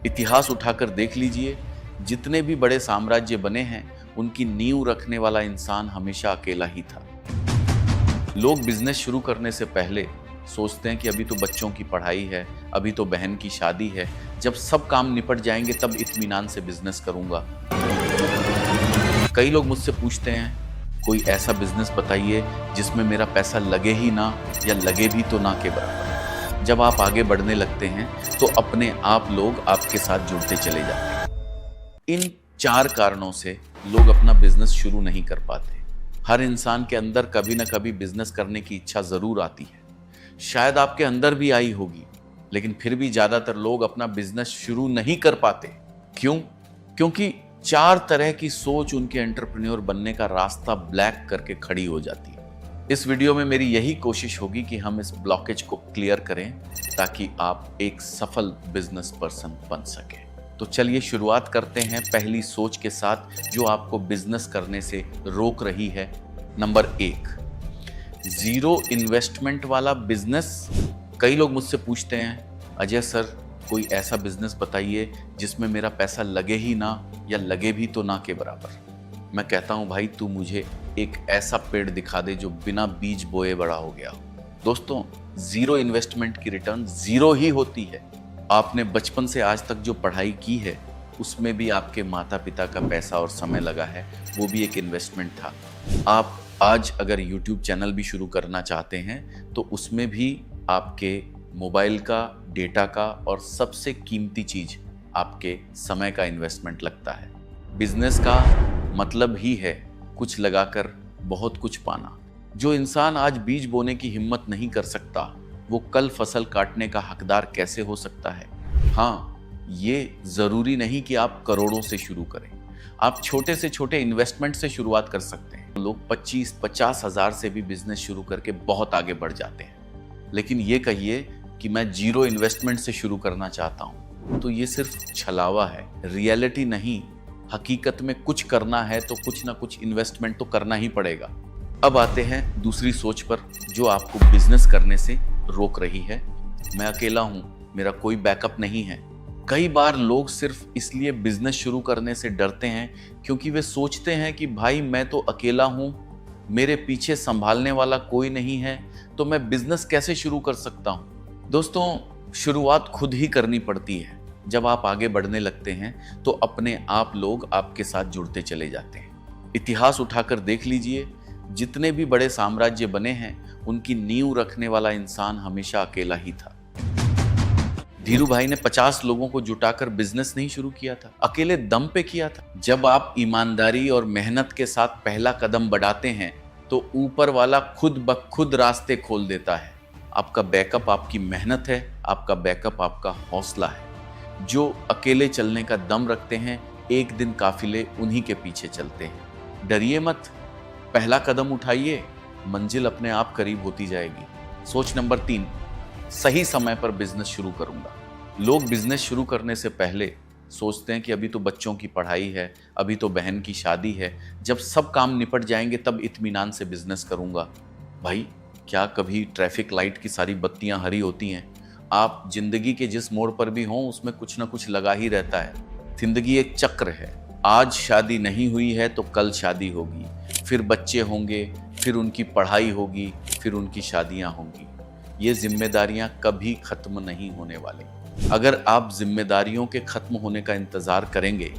इतिहास उठाकर देख लीजिए, जितने भी बड़े साम्राज्य बने हैं, उनकी नींव रखने वाला इंसान हमेशा अकेला ही था। लोग बिजनेस शुरू करने से पहले सोचते हैं कि अभी तो बच्चों की पढ़ाई है, अभी तो बहन की शादी है, जब सब काम निपट जाएंगे तब इत्मीनान से बिजनेस करूंगा। कई लोग मुझसे पूछते हैं, कोई ऐसा बिजनेस बताइए जिसमें मेरा पैसा लगे ही ना या लगे भी तो ना के बराबर। जब आप आगे बढ़ने लगते हैं तो अपने आप लोग आपके साथ जुड़ते चले जाते हैं। इन 4 कारणों से लोग अपना बिजनेस शुरू नहीं कर पाते। हर इंसान के अंदर कभी ना कभी बिजनेस करने की इच्छा जरूर आती है, शायद आपके अंदर भी आई होगी, लेकिन फिर भी ज्यादातर लोग अपना बिजनेस शुरू नहीं कर पाते। क्यों? क्योंकि 4 तरह की सोच उनके एंटरप्रेन्योर बनने का रास्ता ब्लैक करके खड़ी हो जाती है। इस वीडियो में मेरी यही कोशिश होगी कि हम इस ब्लॉकेज को क्लियर करें ताकि आप एक सफल बिजनेस पर्सन बन सके। तो चलिए शुरुआत करते हैं पहली सोच के साथ जो आपको बिजनेस करने से रोक रही है। नंबर 1, जीरो इन्वेस्टमेंट वाला बिजनेस। कई लोग मुझसे पूछते हैं, अजय सर कोई ऐसा बिजनेस बताइए जिसमें मेरा पैसा लगे ही ना या लगे भी तो ना के बराबर। मैं कहता हूं भाई, तू मुझे एक ऐसा पेड़ दिखा दे जो बिना बीज बोए बड़ा हो गया हो। दोस्तों, जीरो इन्वेस्टमेंट की रिटर्न जीरो ही होती है। आपने बचपन से आज तक जो पढ़ाई की है उसमें भी आपके माता पिता का पैसा और समय लगा है, वो भी एक इन्वेस्टमेंट था। आप आज अगर YouTube चैनल भी शुरू करना चाहते हैं तो उसमें भी आपके मोबाइल का, डेटा का और सबसे कीमती चीज आपके समय का इन्वेस्टमेंट लगता है। बिजनेस का मतलब ही है कुछ लगाकर बहुत कुछ पाना। जो इंसान आज बीज बोने की हिम्मत नहीं कर सकता, वो कल फसल काटने का हकदार कैसे हो सकता है? हाँ, ये जरूरी नहीं कि आप करोड़ों से शुरू करें। आप छोटे से छोटे इन्वेस्टमेंट से शुरुआत कर सकते हैं। लोग 25-50 हजार से भी बिजनेस शुरू करके बहुत आगे बढ़ जाते हैं। लेकिन ये कहिए कि मैं जीरो इन्वेस्टमेंट से शुरू करना चाहता हूं, तो ये सिर्फ छलावा है, रियलिटी नहीं। हकीकत में कुछ करना है तो कुछ ना कुछ इन्वेस्टमेंट तो करना ही पड़ेगा। अब आते हैं दूसरी सोच पर जो आपको बिजनेस करने से रोक रही है। मैं अकेला हूं, मेरा कोई बैकअप नहीं है। कई बार लोग सिर्फ इसलिए बिजनेस शुरू करने से डरते हैं क्योंकि वे सोचते हैं कि भाई मैं तो अकेला हूं, मेरे पीछे संभालने वाला कोई नहीं है, तो मैं बिजनेस कैसे शुरू कर सकता हूं? दोस्तों, शुरुआत खुद ही करनी पड़ती है। जब आप आगे बढ़ने लगते हैं तो अपने आप लोग आपके साथ जुड़ते चले जाते हैं। इतिहास उठाकर देख लीजिए, जितने भी बड़े साम्राज्य बने हैं, उनकी नींव रखने वाला इंसान हमेशा अकेला ही था। धीरू भाई ने 50 लोगों को जुटाकर बिजनेस नहीं शुरू किया था, अकेले दम पे किया था। जब आप ईमानदारी और मेहनत के साथ पहला कदम बढ़ाते हैं तो ऊपर वाला खुद ब खुद रास्ते खोल देता है। आपका बैकअप आपकी मेहनत है, आपका बैकअप आपका हौसला है। जो अकेले चलने का दम रखते हैं, एक दिन काफिले उन्हीं के पीछे चलते हैं। डरिए मत, पहला कदम उठाइए, मंजिल अपने आप करीब होती जाएगी। सोच नंबर 3, सही समय पर बिजनेस शुरू करूंगा। लोग बिजनेस शुरू करने से पहले सोचते हैं कि अभी तो बच्चों की पढ़ाई है, अभी तो बहन की शादी है, जब सब काम निपट जाएंगे तब इत्मीनान से बिजनेस करूंगा। भाई, क्या कभी ट्रैफिक लाइट की सारी बत्तियां हरी होती हैं? आप जिंदगी के जिस मोड़ पर भी हों उसमें कुछ ना कुछ लगा ही रहता है। जिंदगी एक चक्र है। आज शादी नहीं हुई है तो कल शादी होगी, फिर बच्चे होंगे, फिर उनकी पढ़ाई होगी, फिर उनकी शादियां होंगी। ये जिम्मेदारियां कभी खत्म नहीं होने वाली। अगर आप जिम्मेदारियों के खत्म होने का इंतजार करेंगे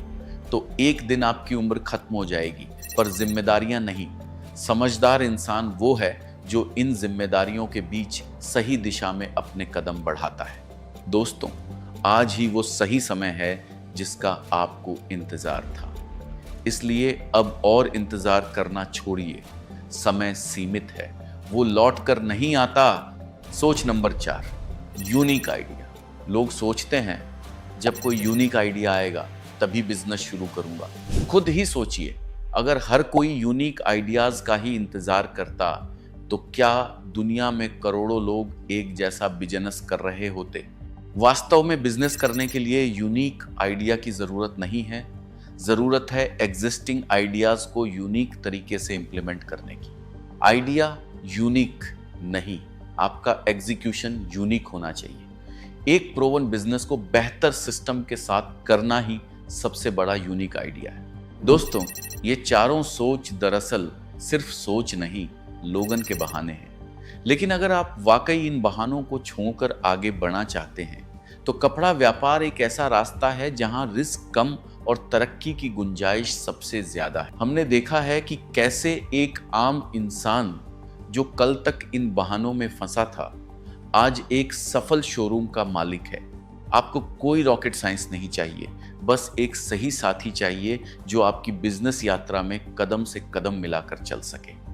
तो एक दिन आपकी उम्र खत्म हो जाएगी, पर जिम्मेदारियां नहीं। समझदार इंसान वो है जो इन जिम्मेदारियों के बीच सही दिशा में अपने कदम बढ़ाता है। दोस्तों, आज ही वो सही समय है जिसका आपको इंतजार था। इसलिए अब और इंतजार करना छोड़िए। समय सीमित है, वो लौट कर नहीं आता। सोच नंबर 4, यूनिक आइडिया। लोग सोचते हैं जब कोई यूनिक आइडिया आएगा तभी बिजनेस शुरू करूंगा। खुद ही सोचिए, अगर हर कोई यूनिक आइडियाज का ही इंतजार करता तो क्या दुनिया में करोड़ों लोग एक जैसा बिजनेस कर रहे होते? वास्तव में बिजनेस करने के लिए यूनिक आइडिया की जरूरत नहीं है, जरूरत है एग्जिस्टिंग आइडियाज को यूनिक तरीके से इंप्लीमेंट करने की। आइडिया यूनिक नहीं, आपका एग्जीक्यूशन यूनिक होना चाहिए। एक प्रोवन बिजनेस को बेहतर सिस्टम के साथ करना ही सबसे बड़ा यूनिक आइडिया है। दोस्तों, ये चारों सोच दरअसल सिर्फ सोच नहीं, लोगन के बहाने हैं। लेकिन अगर आप वाकई इन बहानों को छोड़कर आगे बढ़ना चाहते हैं तो कपड़ा व्यापार एक ऐसा रास्ता है जहां रिस्क कम और तरक्की की गुंजाइश सबसे ज्यादा है। हमने देखा है कि कैसे एक आम इंसान जो कल तक इन बहानों में फंसा था, आज एक सफल शोरूम का मालिक है। आपको कोई रॉकेट साइंस नहीं चाहिए, बस एक सही साथी चाहिए जो आपकी बिजनेस यात्रा में कदम से कदम मिलाकर चल सके।